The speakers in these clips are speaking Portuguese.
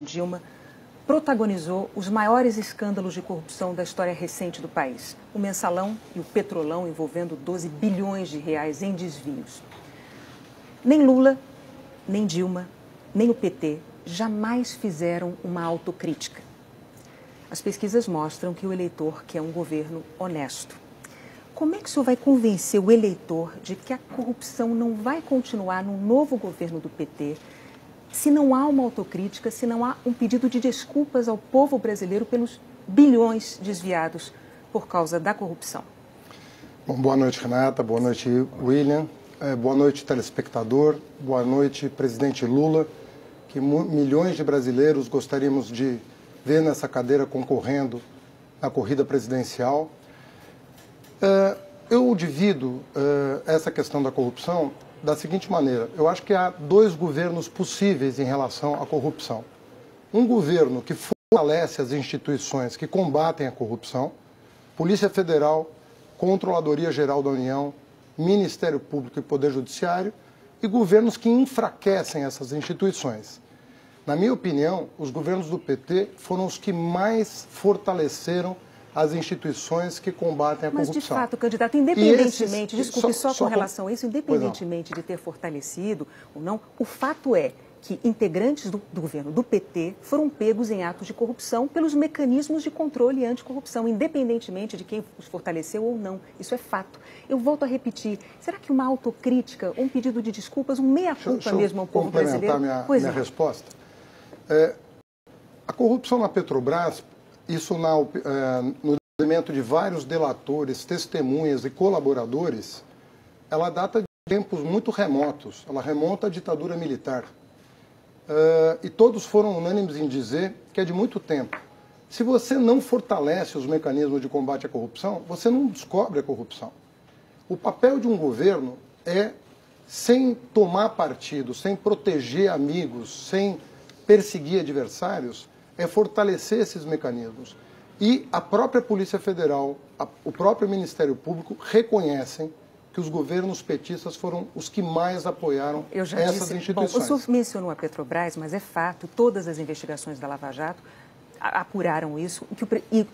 Dilma protagonizou os maiores escândalos de corrupção da história recente do país. O Mensalão e o Petrolão envolvendo 12 bilhões de reais em desvios. Nem Lula, nem Dilma, nem o PT jamais fizeram uma autocrítica. As pesquisas mostram que o eleitor quer um governo honesto. Como é que o senhor vai convencer o eleitor de que a corrupção não vai continuar no novo governo do PT, se não há uma autocrítica, se não há um pedido de desculpas ao povo brasileiro pelos bilhões desviados por causa da corrupção? Bom, boa noite, Renata. Boa noite, William. Boa noite, telespectador. Boa noite, presidente Lula, que milhões de brasileiros gostaríamos de ver nessa cadeira concorrendo na corrida presidencial. Eu divido essa questão da corrupção da seguinte maneira: eu acho que há dois governos possíveis em relação à corrupção. Um governo que fortalece as instituições que combatem a corrupção, Polícia Federal, Controladoria Geral da União, Ministério Público e Poder Judiciário, e governos que enfraquecem essas instituições. Na minha opinião, os governos do PT foram os que mais fortaleceram as instituições que combatem a corrupção. Mas, de fato, candidato, independentemente, desculpe, só com relação a isso, independentemente de ter fortalecido ou não, o fato é que integrantes do governo do PT foram pegos em atos de corrupção pelos mecanismos de controle anticorrupção, independentemente de quem os fortaleceu ou não. Isso é fato. Eu volto a repetir, será que uma autocrítica, um pedido de desculpas, um meia-culpa mesmo ao povo brasileiro? Minha resposta. A corrupção na Petrobras, isso no depoimento de vários delatores, testemunhas e colaboradores, ela data de tempos muito remotos, ela remonta à ditadura militar. E todos foram unânimes em dizer que é de muito tempo. Se você não fortalece os mecanismos de combate à corrupção, você não descobre a corrupção. O papel de um governo é, sem tomar partido, sem proteger amigos, sem perseguir adversários, é fortalecer esses mecanismos. E a própria Polícia Federal, o próprio Ministério Público reconhecem que os governos petistas foram os que mais apoiaram essas instituições. Bom, o senhor mencionou a Petrobras, mas é fato, todas as investigações da Lava Jato apuraram isso, e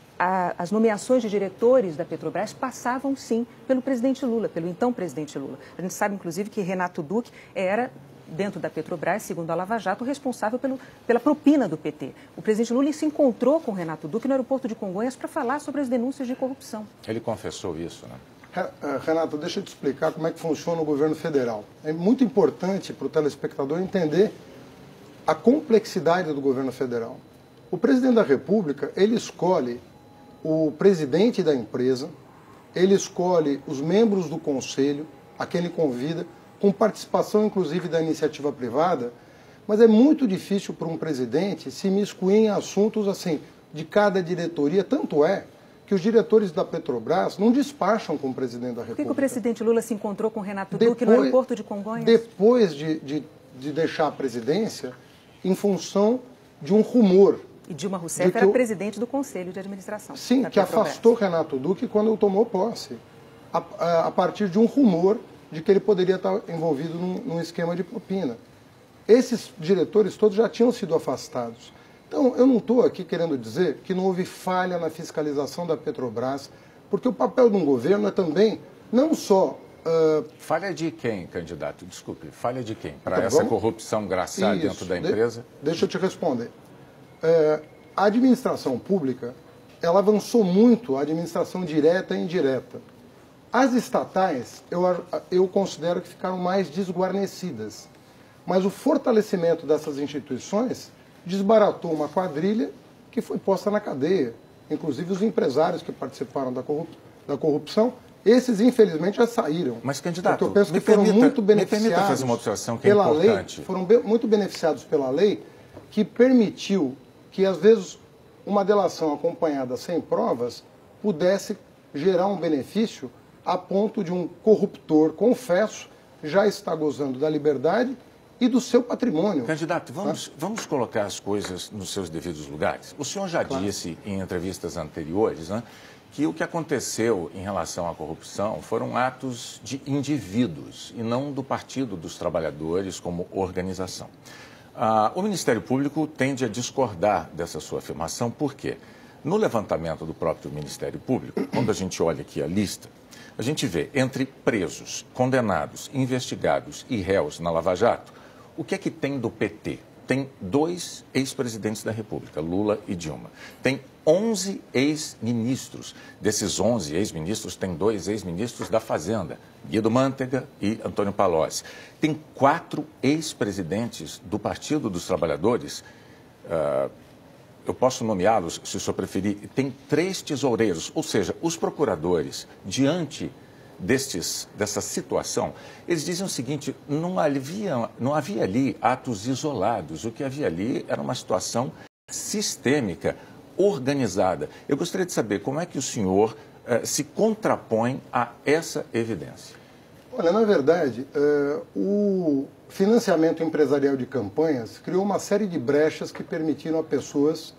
as nomeações de diretores da Petrobras passavam, sim, pelo presidente Lula, pelo então presidente Lula. A gente sabe, inclusive, que Renato Duque era, dentro da Petrobras, segundo a Lava Jato, responsável pela propina do PT. O presidente Lula se encontrou com Renato Duque no aeroporto de Congonhas para falar sobre as denúncias de corrupção. Ele confessou isso, né? Renato, deixa eu te explicar como é que funciona o governo federal. É muito importante para o telespectador entender a complexidade do governo federal. O presidente da República, ele escolhe o presidente da empresa, ele escolhe os membros do conselho, a quem ele convida, com participação, inclusive, da iniciativa privada, mas é muito difícil para um presidente se imiscuir em assuntos assim, de cada diretoria. Tanto é que os diretores da Petrobras não despacham com o presidente da República. Por que o presidente Lula se encontrou com Renato Duque no aeroporto de Congonhas? Depois de deixar a presidência, em função de um rumor. E Dilma Rousseff era presidente do Conselho de Administração. Sim, que afastou Renato Duque quando ele tomou posse, a partir de um rumor de que ele poderia estar envolvido num esquema de propina. Esses diretores todos já tinham sido afastados. Então, eu não estou aqui querendo dizer que não houve falha na fiscalização da Petrobras, porque o papel de um governo é também, não só... Falha de quem, candidato? Desculpe, falha de quem? Para essa corrupção graçar dentro da empresa? Deixa eu te responder. A administração pública, ela avançou muito, a administração direta e indireta. As estatais, eu considero que ficaram mais desguarnecidas. Mas o fortalecimento dessas instituições desbaratou uma quadrilha que foi posta na cadeia. Inclusive os empresários que participaram da corrupção, esses infelizmente já saíram. Mas, candidato, porque eu penso que foram muito beneficiados. Me permita fazer uma observação que é importante. Lei, foram muito beneficiados pela lei que permitiu que, às vezes, uma delação acompanhada sem provas pudesse gerar um benefício a ponto de um corruptor, confesso, já está gozando da liberdade e do seu patrimônio. Candidato, vamos colocar as coisas nos seus devidos lugares. O senhor já disse em entrevistas anteriores, né, que o que aconteceu em relação à corrupção foram atos de indivíduos e não do Partido dos Trabalhadores como organização. O Ministério Público tende a discordar dessa sua afirmação, por quê? No levantamento do próprio Ministério Público, quando a gente olha aqui a lista, a gente vê entre presos, condenados, investigados e réus na Lava Jato, o que é que tem do PT? Tem 2 ex-presidentes da República, Lula e Dilma. Tem 11 ex-ministros. Desses 11 ex-ministros, tem 2 ex-ministros da Fazenda, Guido Mantega e Antônio Palocci. Tem 4 ex-presidentes do Partido dos Trabalhadores, eu posso nomeá-los, se o senhor preferir. Tem 3 tesoureiros, ou seja, os procuradores, diante dessa situação, eles dizem o seguinte: não havia ali atos isolados, o que havia ali era uma situação sistêmica, organizada. Eu gostaria de saber como é que o senhor se contrapõe a essa evidência. Olha, na verdade, o financiamento empresarial de campanhas criou uma série de brechas que permitiram a pessoas,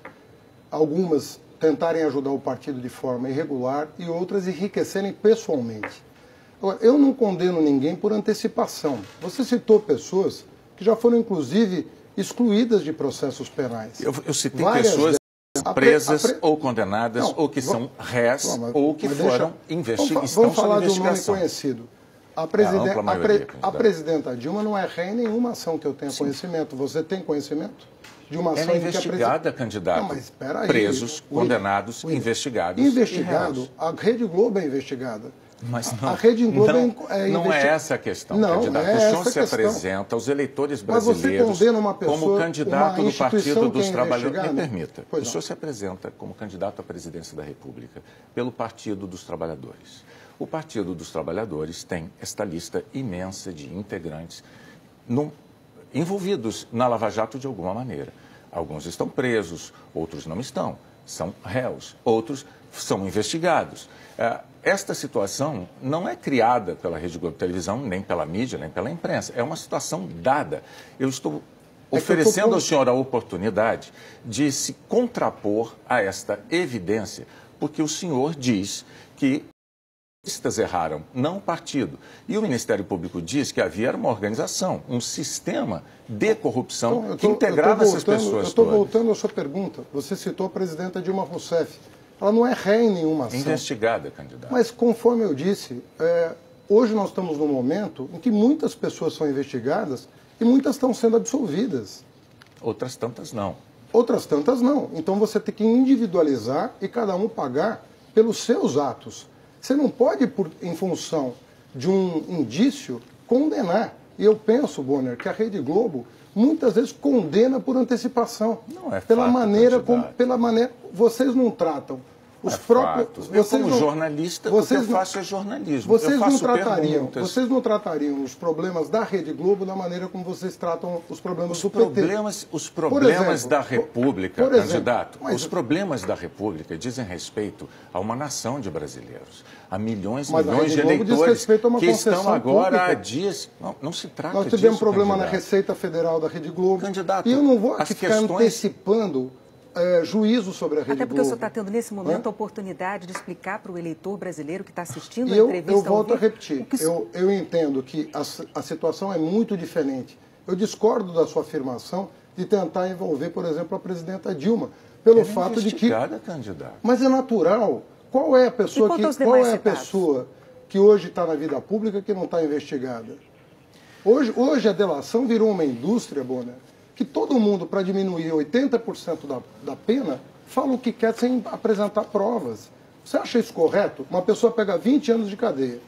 algumas tentarem ajudar o partido de forma irregular e outras enriquecerem pessoalmente. Agora, eu não condeno ninguém por antecipação. Você citou pessoas que já foram, inclusive, excluídas de processos penais. Eu citei pessoas presas ou condenadas, ou que são réis, ou que foram investigadas. Vamos falar de um nome conhecido. A presidenta Dilma não é ré em nenhuma ação que eu tenha conhecimento. Você tem conhecimento de uma ação ela é investigada, candidato. Não, mas espera aí. Presos, condenados, investigados. Investigado. A Rede Globo é investigada. Mas não, a Rede Globo não é essa a questão, não, candidato. É o senhor se apresenta aos eleitores brasileiros como candidato do Partido dos Trabalhadores. Me permita, o senhor se apresenta como candidato à presidência da República pelo Partido dos Trabalhadores. O Partido dos Trabalhadores tem esta lista imensa de integrantes envolvidos na Lava Jato de alguma maneira. Alguns estão presos, outros não estão, são réus, outros são investigados. Esta situação não é criada pela Rede Globo Televisão, nem pela mídia, nem pela imprensa. É uma situação dada. Eu estou oferecendo ao senhor a oportunidade de se contrapor a esta evidência, porque o senhor diz que os erraram, não o partido. E o Ministério Público diz que havia uma organização, um sistema de corrupção que integrava essas pessoas. Eu estou voltando à sua pergunta. Você citou a presidenta Dilma Rousseff. Ela não é ré em nenhuma ação. Investigada, candidato. Mas, conforme eu disse, hoje nós estamos num momento em que muitas pessoas são investigadas e muitas estão sendo absolvidas. Outras tantas não. Outras tantas não. Então você tem que individualizar e cada um pagar pelos seus atos. Você não pode, em função de um indício, condenar. E eu penso, Bonner, que a Rede Globo muitas vezes condena por antecipação. Não é pela fato, maneira vocês não tratam os próprios. Eu, como jornalista, o que eu faço é jornalismo. Vocês não tratariam os problemas da Rede Globo da maneira como vocês tratam os problemas do PT. Os problemas da República, candidato, os problemas da República dizem respeito a uma nação de brasileiros, a milhões e milhões de eleitores que estão agora há dias. Não se trata disso. Nós tivemos problema na Receita Federal da Rede Globo. Candidato, e eu não vou aqui ficar antecipando juízo sobre a Rede Globo. Até porque o senhor está tendo, nesse momento, a oportunidade de explicar para o eleitor brasileiro que está assistindo a entrevista. Eu volto a repetir. Eu entendo que a situação é muito diferente. Eu discordo da sua afirmação de tentar envolver, por exemplo, a presidenta Dilma, pelo fato de que... candidato. Mas é natural. Qual é a pessoa que hoje está na vida pública que não está investigada? Hoje a delação virou uma indústria, Bonner, que todo mundo, para diminuir 80% da pena, fala o que quer sem apresentar provas. Você acha isso correto? Uma pessoa pega 20 anos de cadeia,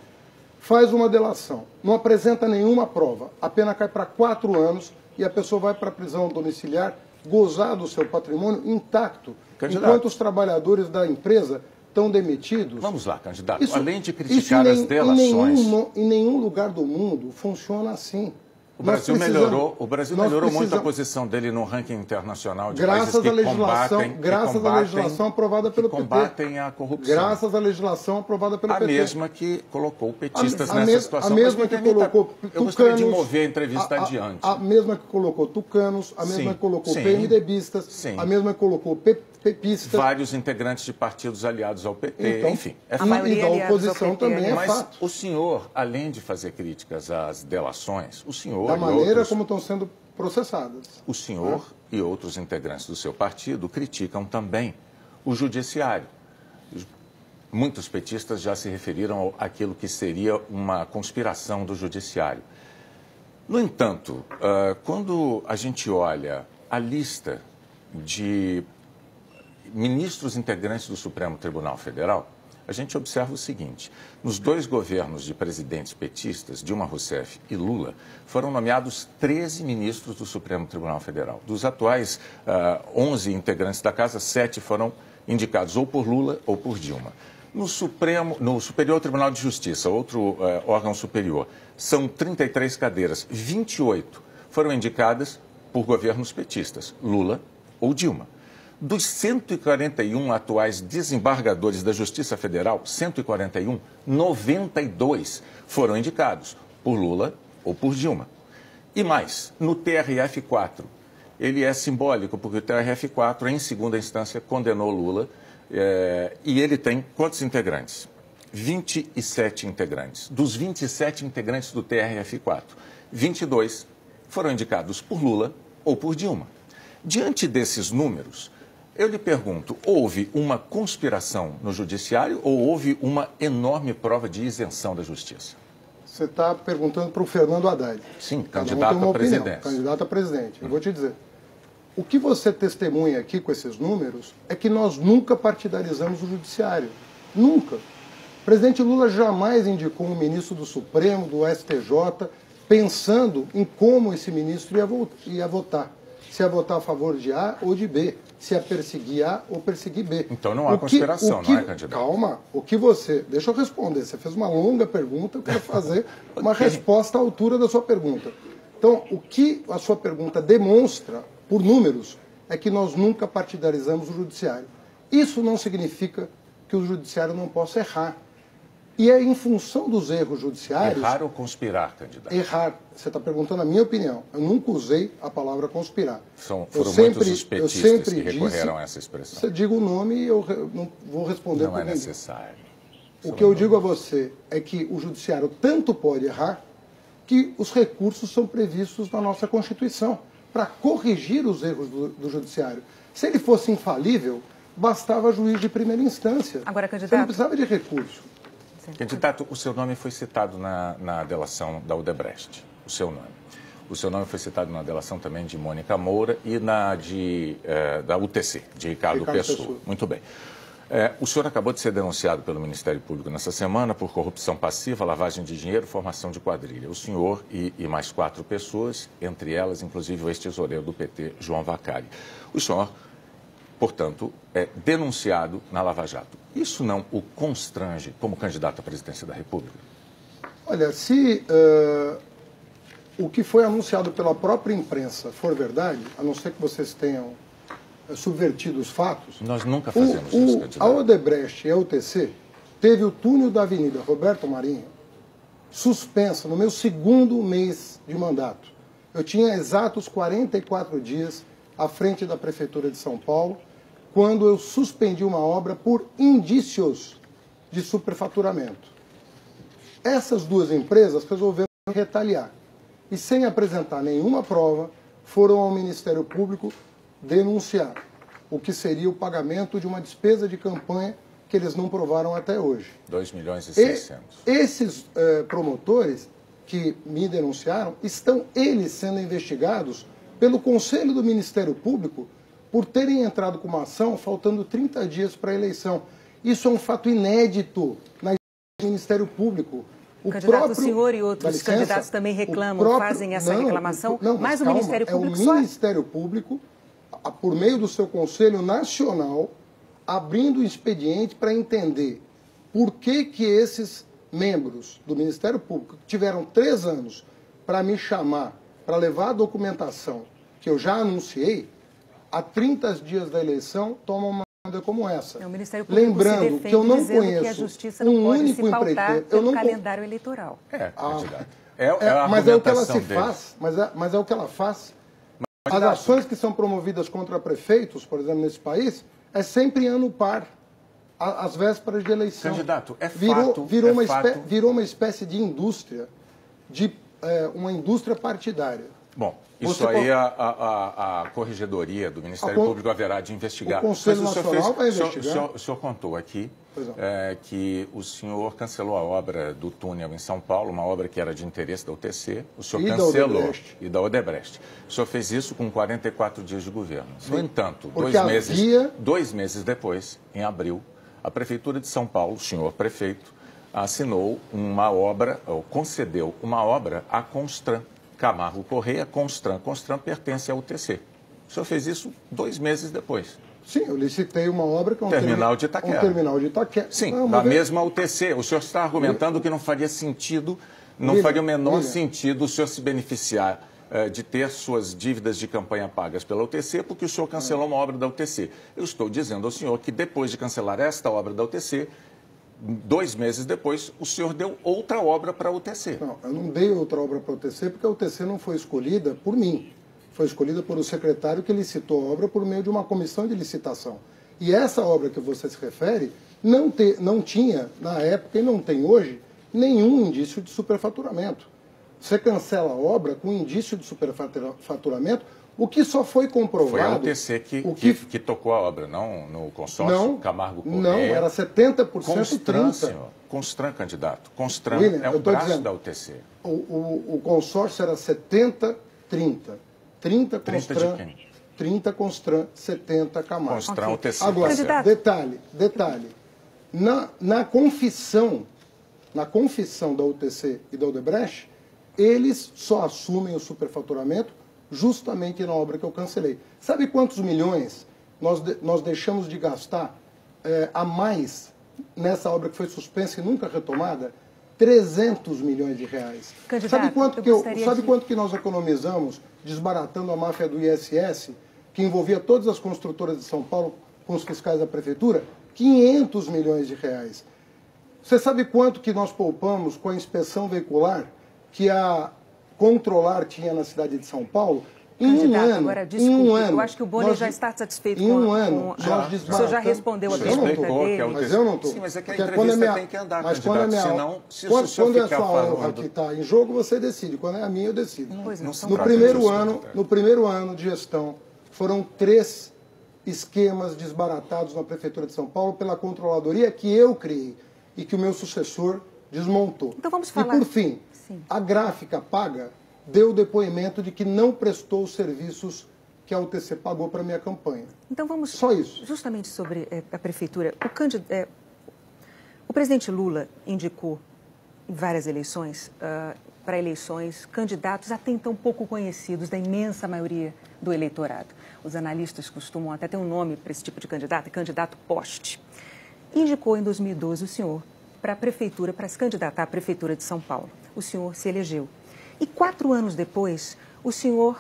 faz uma delação, não apresenta nenhuma prova, a pena cai para 4 anos e a pessoa vai para a prisão domiciliar, gozar do seu patrimônio intacto, enquanto os trabalhadores da empresa estão demitidos. Vamos lá, candidato. Além de criticar as delações... Em nenhum lugar do mundo funciona assim. O Brasil melhorou muito a posição dele no ranking internacional de países que combatem a legislação aprovada pelo PT. Combatem a corrupção. Graças à legislação aprovada pelo PT. A mesma que colocou petistas nessa situação. A mesma que colocou tucanos. Eu gostaria de mover a entrevista adiante. A mesma que colocou tucanos, a mesma que colocou PMDBistas, a mesma que colocou pepistas. Vários integrantes de partidos aliados ao PT, então, enfim. E da oposição também é fato. Mas o senhor, além de fazer críticas às delações, o senhor... Da maneira como estão sendo processadas. O senhor e outros integrantes do seu partido criticam também o judiciário. Muitos petistas já se referiram àquilo que seria uma conspiração do judiciário. No entanto, quando a gente olha a lista de ministros integrantes do Supremo Tribunal Federal, a gente observa o seguinte: nos 2 governos de presidentes petistas, Dilma Rousseff e Lula, foram nomeados 13 ministros do Supremo Tribunal Federal. Dos atuais 11 integrantes da casa, 7 foram indicados ou por Lula ou por Dilma. No Superior Tribunal de Justiça, outro órgão superior, são 33 cadeiras, 28 foram indicadas por governos petistas, Lula ou Dilma. Dos 141 atuais desembargadores da Justiça Federal, 141, 92 foram indicados por Lula ou por Dilma. E mais, no TRF4, ele é simbólico, porque o TRF4, em segunda instância, condenou Lula, e ele tem quantos integrantes? 27 integrantes. Dos 27 integrantes do TRF4, 22 foram indicados por Lula ou por Dilma. Diante desses números, eu lhe pergunto, houve uma conspiração no judiciário ou houve uma enorme prova de isenção da justiça? Você está perguntando para o Fernando Haddad. Sim, candidato a presidente. Candidato a presidente. Eu vou te dizer. O que você testemunha aqui com esses números é que nós nunca partidarizamos o judiciário. Nunca. O presidente Lula jamais indicou um ministro do Supremo, do STJ, pensando em como esse ministro ia votar. Se ia votar a favor de A ou de B. Se ia perseguir A ou perseguir B. Então não há conspiração, não é, candidato? Calma. O que você... Deixa eu responder. Você fez uma longa pergunta, eu quero fazer uma resposta à altura da sua pergunta. Então, o que a sua pergunta demonstra, por números, é que nós nunca partidarizamos o judiciário. Isso não significa que o judiciário não possa errar. E é em função dos erros judiciários... Errar ou conspirar, candidato? Errar. Você está perguntando a minha opinião. Eu nunca usei a palavra conspirar. Foram muitos os petistas que recorreram a essa expressão. Você diga o nome e eu não vou responder. Não é necessário. O que eu digo a você é que o judiciário tanto pode errar que os recursos são previstos na nossa Constituição para corrigir os erros do judiciário. Se ele fosse infalível, bastava juiz de primeira instância. Agora, candidato... Você não precisava de recurso. Candidato, o seu nome foi citado na delação da Odebrecht. O seu nome. O seu nome foi citado na delação também de Mônica Moura e da UTC, de Ricardo Pessoa. Muito bem. O senhor acabou de ser denunciado pelo Ministério Público nessa semana por corrupção passiva, lavagem de dinheiro, formação de quadrilha. O senhor e mais 4 pessoas, entre elas, inclusive, o ex-tesoureiro do PT, João Vacari. O senhor, portanto, é denunciado na Lava Jato. Isso não o constrange como candidato à presidência da República? Olha, se o que foi anunciado pela própria imprensa for verdade, a não ser que vocês tenham subvertido os fatos... Nós nunca fazemos isso, candidato. A Odebrecht e a UTC teve o túnel da Avenida Roberto Marinho suspensa no meu 2º mês de mandato. Eu tinha exatos 44 dias à frente da Prefeitura de São Paulo, quando eu suspendi uma obra por indícios de superfaturamento. Essas 2 empresas resolveram retaliar e, sem apresentar nenhuma prova, foram ao Ministério Público denunciar o que seria o pagamento de uma despesa de campanha que eles não provaram até hoje. 2.600.000. Esses promotores que me denunciaram estão eles sendo investigados pelo Conselho do Ministério Público por terem entrado com uma ação faltando 30 dias para a eleição. Isso é um fato inédito na história do Ministério Público. O senhor e outros candidatos também reclamam, fazem essa reclamação, mas o Ministério Público só... É o Ministério Público, por meio do seu Conselho Nacional, abrindo o expediente para entender por que esses membros do Ministério Público, que tiveram 3 anos para me chamar, para levar a documentação que eu já anunciei, a 30 dias da eleição, tomam uma medida como essa. O Ministério Público lembrando que eu não conheço que a justiça não pode se pautar pelo calendário eleitoral. Candidato. Mas é o que ela se faz. Mas é o que ela faz. As ações que são promovidas contra prefeitos, por exemplo, nesse país, é sempre ano par, às vésperas de eleição. Candidato, Virou uma espécie de indústria, uma indústria partidária. Bom, isso aí a Corregedoria do Ministério Público haverá de investigar. O Conselho Nacional vai investigar. O senhor contou aqui que o senhor cancelou a obra do túnel em São Paulo, uma obra que era de interesse da UTC. O senhor cancelou. E da Odebrecht. O senhor fez isso com 44 dias de governo. Sim. No entanto, dois meses depois, em abril, a Prefeitura de São Paulo, o senhor prefeito, assinou uma obra, ou concedeu uma obra à Constran. Camargo Correia, Constran. Constran pertence à UTC. O senhor fez isso 2 meses depois. Sim, eu licitei uma obra que é um terminal de Itaquera. Um terminal de Itaquera. Sim, da mesma UTC. O senhor está argumentando que não faria sentido, não faria o menor sentido o senhor se beneficiar de ter suas dívidas de campanha pagas pela UTC, porque o senhor cancelou uma obra da UTC. Eu estou dizendo ao senhor que depois de cancelar esta obra da UTC, 2 meses depois, o senhor deu outra obra para a UTC. Não, eu não dei outra obra para a UTC porque a UTC não foi escolhida por mim. Foi escolhida por o secretário que licitou a obra por meio de uma comissão de licitação. E essa obra que você se refere não tinha, na época, e não tem hoje, nenhum indício de superfaturamento. Você cancela a obra com indício de superfaturamento, o que só foi comprovado... Foi a UTC que tocou a obra, não no consórcio não, Camargo Correia. Não, era 70% Constran, 30%. Senhor. Constran, candidato. Constran William, é o braço dizendo, da UTC. O consórcio era 70%, 30%. 30 Constran, 30 Constran, 70 Camargo. Constran, UTC. Agora, detalhe. Na confissão da UTC e da Odebrecht, eles só assumem o superfaturamento justamente na obra que eu cancelei. Sabe quantos milhões nós deixamos de gastar a mais nessa obra que foi suspensa e nunca retomada? 300 milhões de reais. Candidato, sabe quanto que nós economizamos desbaratando a máfia do ISS, que envolvia todas as construtoras de São Paulo com os fiscais da prefeitura? 500 milhões de reais. Você sabe quanto que nós poupamos com a inspeção veicular que a Controlar tinha na cidade de São Paulo? Candidato, agora, desculpe, eu acho que o Boni já está satisfeito com nós desbaratamos. O senhor já respondeu a pergunta dele. Mas eu não estou. Sim, mas é que a entrevista tem que andar, candidato, senão, se o senhor quando é a ficar sua falando... honra que está em jogo, você decide. Quando é a minha, eu decido. No primeiro ano de gestão, foram 3 esquemas desbaratados na Prefeitura de São Paulo pela Controladoria que eu criei e que o meu sucessor desmontou. Então vamos falar... E, por fim, a Gráfica Paga deu depoimento de que não prestou os serviços que a UTC pagou para a minha campanha. Então vamos... Só isso. Justamente sobre a Prefeitura. O presidente Lula indicou em várias eleições, para eleições, candidatos até então pouco conhecidos da imensa maioria do eleitorado. Os analistas costumam até ter um nome para esse tipo de candidato, candidato poste. Indicou em 2012 o senhor para a Prefeitura, para se candidatar à Prefeitura de São Paulo. O senhor se elegeu. E 4 anos depois, o senhor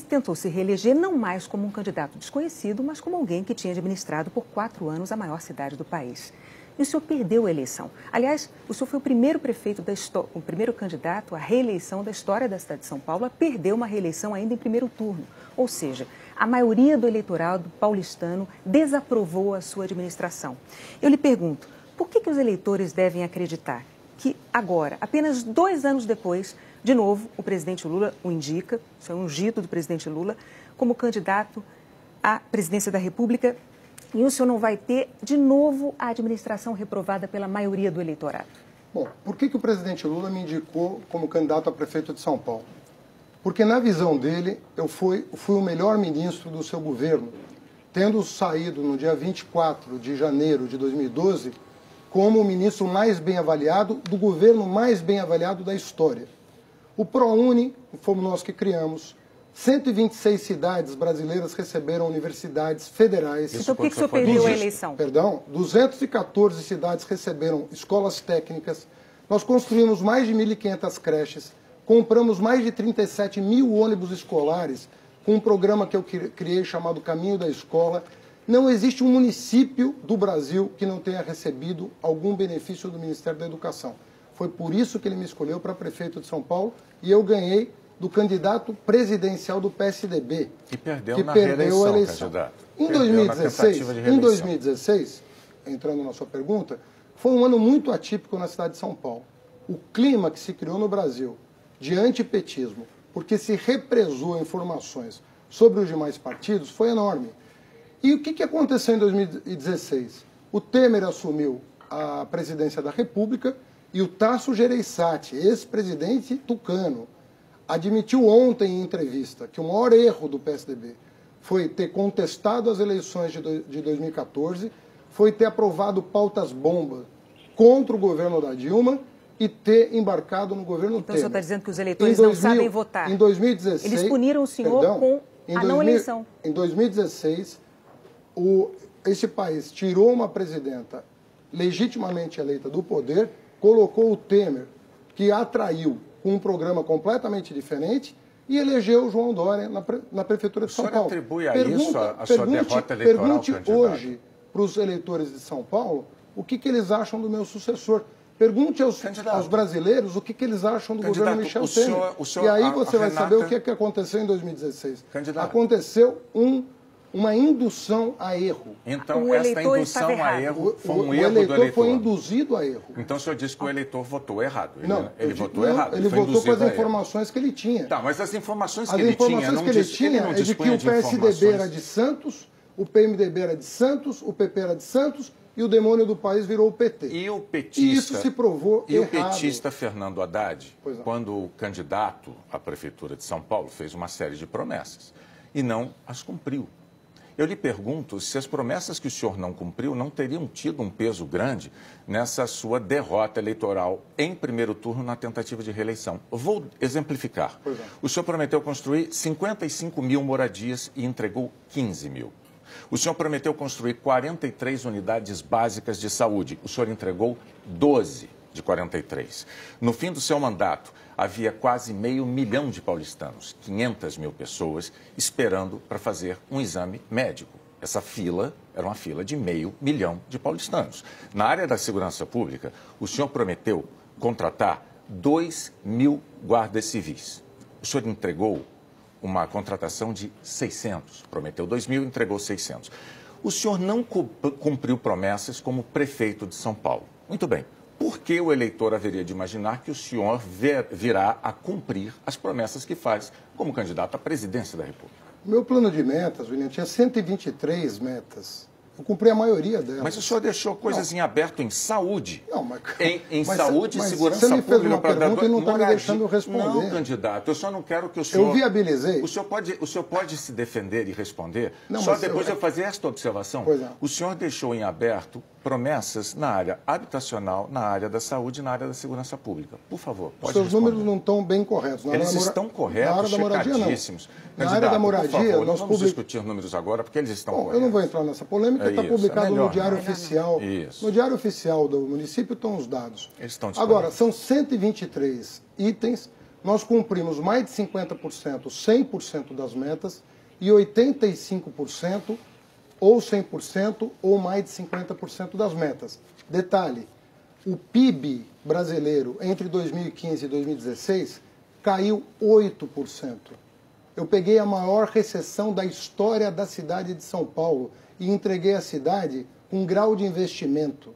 tentou se reeleger não mais como um candidato desconhecido, mas como alguém que tinha administrado por 4 anos a maior cidade do país. E o senhor perdeu a eleição. Aliás, o senhor foi o primeiro prefeito o primeiro candidato à reeleição da história da cidade de São Paulo a perder uma reeleição ainda em primeiro turno. Ou seja, a maioria do eleitorado paulistano desaprovou a sua administração. Eu lhe pergunto, por que os eleitores devem acreditar que agora, apenas 2 anos depois, de novo, o presidente Lula o indica, isso é um ungido do presidente Lula, como candidato à presidência da República, e o senhor não vai ter, de novo, a administração reprovada pela maioria do eleitorado? Bom, por que o presidente Lula me indicou como candidato a prefeito de São Paulo? Porque, na visão dele, eu fui o melhor ministro do seu governo, tendo saído no dia 24 de janeiro de 2012 como o ministro mais bem avaliado do governo mais bem avaliado da história. O ProUni, fomos nós que criamos, 126 cidades brasileiras receberam universidades federais. Então por que o senhor perdeu a eleição? Perdão, 214 cidades receberam escolas técnicas, nós construímos mais de 1.500 creches, compramos mais de 37 mil ônibus escolares, com um programa que eu criei chamado Caminho da Escola. Não existe um município do Brasil que não tenha recebido algum benefício do Ministério da Educação. Foi por isso que ele me escolheu para prefeito de São Paulo e eu ganhei do candidato presidencial do PSDB, que perdeu a eleição. Candidato. Em 2016, entrando na sua pergunta, foi um ano muito atípico na cidade de São Paulo. O clima que se criou no Brasil de antipetismo, porque se represou informações sobre os demais partidos, foi enorme. E o que aconteceu em 2016? O Temer assumiu a presidência da República e o Tasso Gereissati, ex-presidente tucano, admitiu ontem em entrevista que o maior erro do PSDB foi ter contestado as eleições de 2014, foi ter aprovado pautas bomba contra o governo da Dilma e ter embarcado no governo Temer. Então o senhor está dizendo que os eleitores não sabem votar. Em 2016... Eles puniram o senhor com a não eleição. Em 2016, esse país tirou uma presidenta legitimamente eleita do poder, colocou o Temer, que atraiu com um programa completamente diferente, e elegeu o João Dória na Prefeitura de São Paulo. O senhor atribui a isso a sua derrota eleitoral, pergunte candidato? Hoje para os eleitores de São Paulo o que eles acham do meu sucessor. Pergunte aos brasileiros o que eles acham do governo Michel Temer. E aí você vai saber o que aconteceu em 2016. Candidato. Aconteceu uma indução a erro. Então, esta indução a erro foi um erro do eleitor. O eleitor foi induzido a erro. Então, o senhor disse que o eleitor votou errado. Ele votou errado. Ele votou com as informações que ele tinha. Tá, mas as informações que ele tinha... é de que o PSDB era de Santos, o PMDB era de Santos, o PP era de Santos e o demônio do país virou o PT. E o petista... E isso se provou errado. E o petista Fernando Haddad, quando o candidato à Prefeitura de São Paulo fez uma série de promessas e não as cumpriu. Eu lhe pergunto se as promessas que o senhor não cumpriu não teriam tido um peso grande nessa sua derrota eleitoral em primeiro turno na tentativa de reeleição. Eu vou exemplificar. O senhor prometeu construir 55 mil moradias e entregou 15 mil. O senhor prometeu construir 43 unidades básicas de saúde. O senhor entregou 12 de 43. No fim do seu mandato, havia quase 500 mil de paulistanos, 500 mil pessoas, esperando para fazer um exame médico. Essa fila era uma fila de 500 mil de paulistanos. Na área da segurança pública, o senhor prometeu contratar 2.000 guardas civis. O senhor entregou uma contratação de 600. Prometeu 2.000, entregou 600. O senhor não cumpriu promessas como prefeito de São Paulo. Muito bem. Por que o eleitor haveria de imaginar que o senhor virá a cumprir as promessas que faz como candidato à presidência da República? Meu plano de metas, William, tinha 123 metas. Eu cumpri a maioria delas. Mas o senhor deixou coisas em aberto em saúde. Não, mas... Em saúde e segurança pública. Você me fez uma para pergunta e não está me deixando responder. Não, candidato, eu só não quero que o senhor... Eu viabilizei. O senhor pode se defender e responder, não, só depois eu fazer esta observação. Pois é. O senhor deixou em aberto promessas na área habitacional, na área da saúde e na área da segurança pública. Por favor, pode Seus responder. números não estão bem corretos. Eles estão corretos, na área da moradia, checadíssimos. Na área da moradia, por favor, nós não vamos discutir números agora, porque eles estão corretos. Eu não vou entrar nessa polêmica, está publicado no Diário Oficial. Isso. No Diário Oficial do município estão os dados. Eles estão Agora, são 123 itens, nós cumprimos mais de 50%, 100% das metas e 85% ou 100% ou mais de 50% das metas. Detalhe, o PIB brasileiro entre 2015 e 2016 caiu 8%. Eu peguei a maior recessão da história da cidade de São Paulo e entreguei a cidade com um grau de investimento.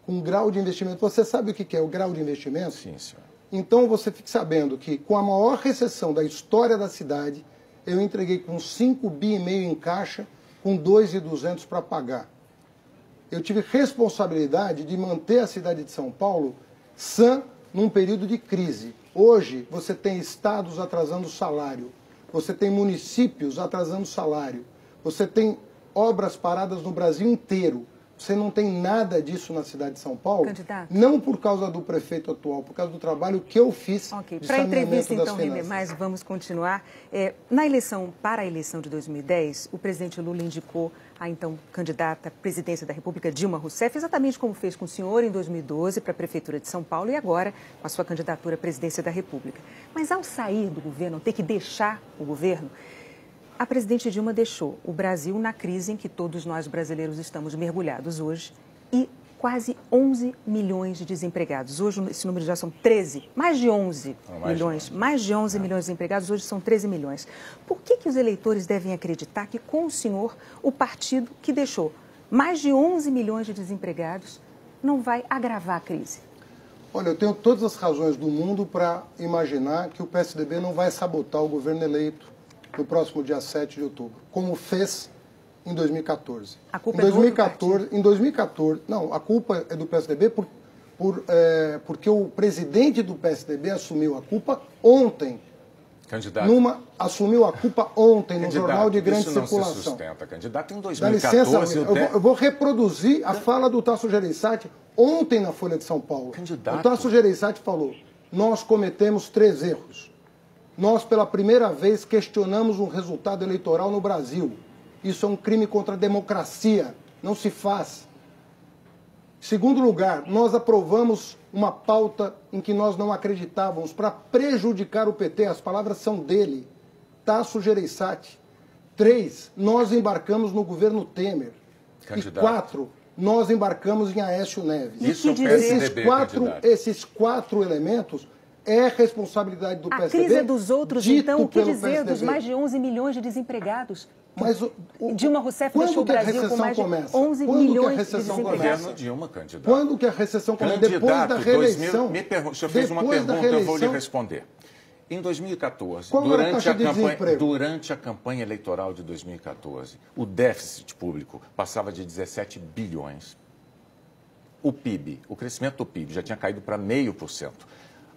Com um grau de investimento. Você sabe o que é o grau de investimento? Sim, senhor. Então você fique sabendo que com a maior recessão da história da cidade, eu entreguei com 5,5 bi em caixa, com 2.200 para pagar. Eu tive responsabilidade de manter a cidade de São Paulo sã num período de crise. Hoje, você tem estados atrasando salário, você tem municípios atrasando salário, você tem obras paradas no Brasil inteiro. Você não tem nada disso na cidade de São Paulo, candidato, não por causa do prefeito atual, por causa do trabalho que eu fiz de para a entrevista, das então, finanças. mas vamos continuar. Para a eleição de 2010, o presidente Lula indicou a então candidata à presidência da República, Dilma Rousseff, exatamente como fez com o senhor em 2012 para a Prefeitura de São Paulo e agora com a sua candidatura à presidência da República. Mas ao sair do governo, ter que deixar o governo, a presidente Dilma deixou o Brasil na crise em que todos nós brasileiros estamos mergulhados hoje e quase 11 milhões de desempregados. Hoje esse número já são 13, mais de 11 milhões. Mais de 11 milhões de desempregados, hoje são 13 milhões. Por que os eleitores devem acreditar que com o senhor, o partido que deixou mais de 11 milhões de desempregados não vai agravar a crise? Olha, eu tenho todas as razões do mundo para imaginar que o PSDB não vai sabotar o governo eleito no próximo dia 7 de outubro, como fez em 2014. A culpa é do outro partido? Em 2014, não, a culpa é do PSDB porque o presidente do PSDB assumiu a culpa ontem. Candidato. Assumiu a culpa ontem no jornal de grande circulação. Isso não se sustenta, candidato. Em Dá licença, eu vou reproduzir a fala do Tasso Gereissati ontem na Folha de São Paulo. Candidato. O Tasso Gereissati falou: nós cometemos 3 erros. Nós, pela primeira vez, questionamos um resultado eleitoral no Brasil. Isso é um crime contra a democracia. Não se faz. Segundo lugar, nós aprovamos uma pauta em que nós não acreditávamos para prejudicar o PT. As palavras são dele, Tasso Gereissati. 3, nós embarcamos no governo Temer. Candidato. E 4, nós embarcamos em Aécio Neves. Isso é o PSDB, esses 4 elementos é responsabilidade do PSDB. A crise é dos outros, então, o que dizer PSDB. dos mais de 11 milhões de desempregados? Mas Dilma Rousseff deixou o Brasil com mais de 11 milhões de desempregados. Governo Dilma, candidato. Quando que a recessão começa? Depois da reeleição. O senhor fez uma pergunta, eu vou lhe responder. Em 2014, durante a campanha eleitoral de 2014, o déficit público passava de 17 bilhões. O PIB, o crescimento do PIB já tinha caído para 0,5%.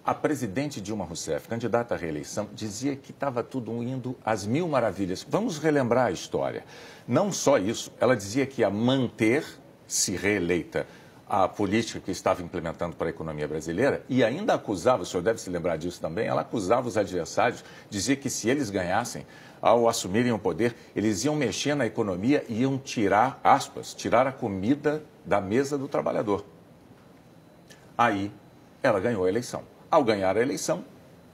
A presidente Dilma Rousseff, candidata à reeleição, dizia que estava tudo indo às mil maravilhas. Vamos relembrar a história. Não só isso, ela dizia que ia manter, se reeleita, a política que estava implementando para a economia brasileira e ainda acusava, o senhor deve se lembrar disso também, ela acusava os adversários, dizia que se eles ganhassem, ao assumirem o poder, eles iam mexer na economia e iam tirar, aspas, tirar a comida da mesa do trabalhador. Aí, ela ganhou a eleição. Ao ganhar a eleição,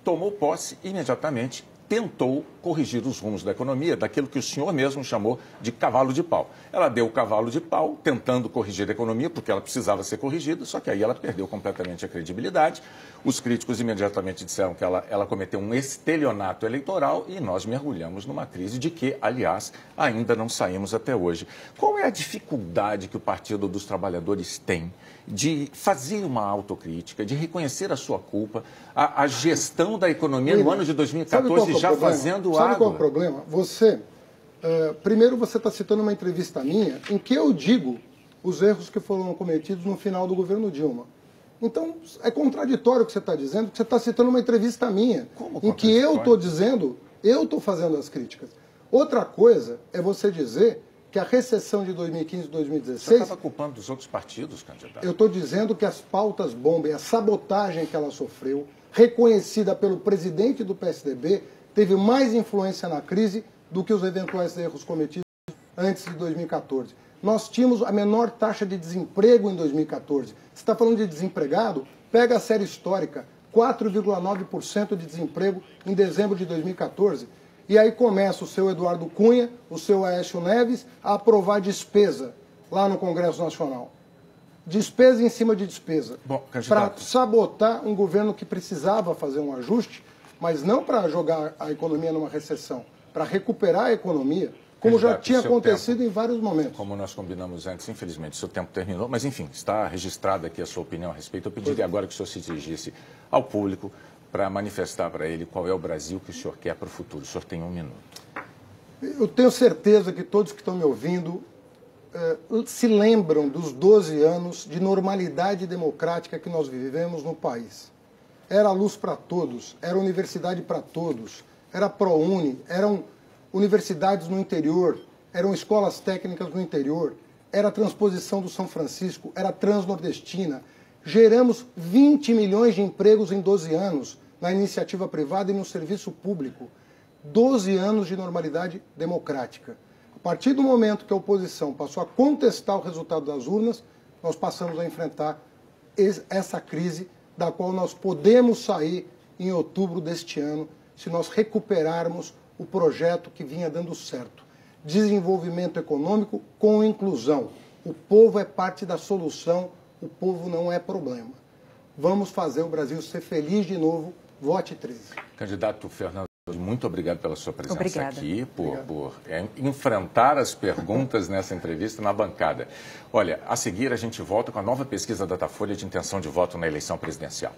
tomou posse imediatamente, tentou corrigir os rumos da economia, daquilo que o senhor mesmo chamou de cavalo de pau. Ela deu o cavalo de pau, tentando corrigir a economia, porque ela precisava ser corrigida, só que aí ela perdeu completamente a credibilidade. Os críticos imediatamente disseram que ela cometeu um estelionato eleitoral e nós mergulhamos numa crise de que, aliás, ainda não saímos até hoje. Qual é a dificuldade que o Partido dos Trabalhadores tem de fazer uma autocrítica, de reconhecer a sua culpa, a gestão da economia no ano de 2014 já fazendo água? Sabe qual é o problema? Primeiro você está citando uma entrevista minha em que eu digo os erros que foram cometidos no final do governo Dilma. Então, é contraditório o que você está dizendo, porque você está citando uma entrevista minha, em que eu estou dizendo, eu estou fazendo as críticas. Outra coisa é você dizer que a recessão de 2015 e 2016... Você estava culpando dos outros partidos, candidato? Eu estou dizendo que as pautas bomba e a sabotagem que ela sofreu, reconhecida pelo presidente do PSDB, teve mais influência na crise do que os eventuais erros cometidos antes de 2014. Nós tínhamos a menor taxa de desemprego em 2014. Você está falando de desempregado? Pega a série histórica, 4,9% de desemprego em dezembro de 2014. E aí começa o seu Eduardo Cunha, o seu Aécio Neves, a aprovar despesa lá no Congresso Nacional. Despesa em cima de despesa. Para sabotar um governo que precisava fazer um ajuste, mas não para jogar a economia numa recessão, para recuperar a economia, como já tinha acontecido em vários momentos. Como nós combinamos antes, infelizmente, seu tempo terminou, mas enfim, está registrada aqui a sua opinião a respeito. Eu pediria agora que o senhor se dirigisse ao público para manifestar para ele qual é o Brasil que o senhor quer para o futuro. O senhor tem 1 minuto. Eu tenho certeza que todos que estão me ouvindo se lembram dos 12 anos de normalidade democrática que nós vivemos no país. Era luz para todos, era universidade para todos, era ProUni, eram universidades no interior, eram escolas técnicas no interior, era a transposição do São Francisco, era a Transnordestina. Geramos 20 milhões de empregos em 12 anos na iniciativa privada e no serviço público. 12 anos de normalidade democrática. A partir do momento que a oposição passou a contestar o resultado das urnas, nós passamos a enfrentar essa crise da qual nós podemos sair em outubro deste ano, se nós recuperarmos o projeto que vinha dando certo. Desenvolvimento econômico com inclusão. O povo é parte da solução, o povo não é problema. Vamos fazer o Brasil ser feliz de novo. Vote 13. Candidato Fernando, muito obrigado pela sua presença Obrigada. aqui, por enfrentar as perguntas nessa entrevista na bancada. Olha, a seguir a gente volta com a nova pesquisa Datafolha de intenção de voto na eleição presidencial.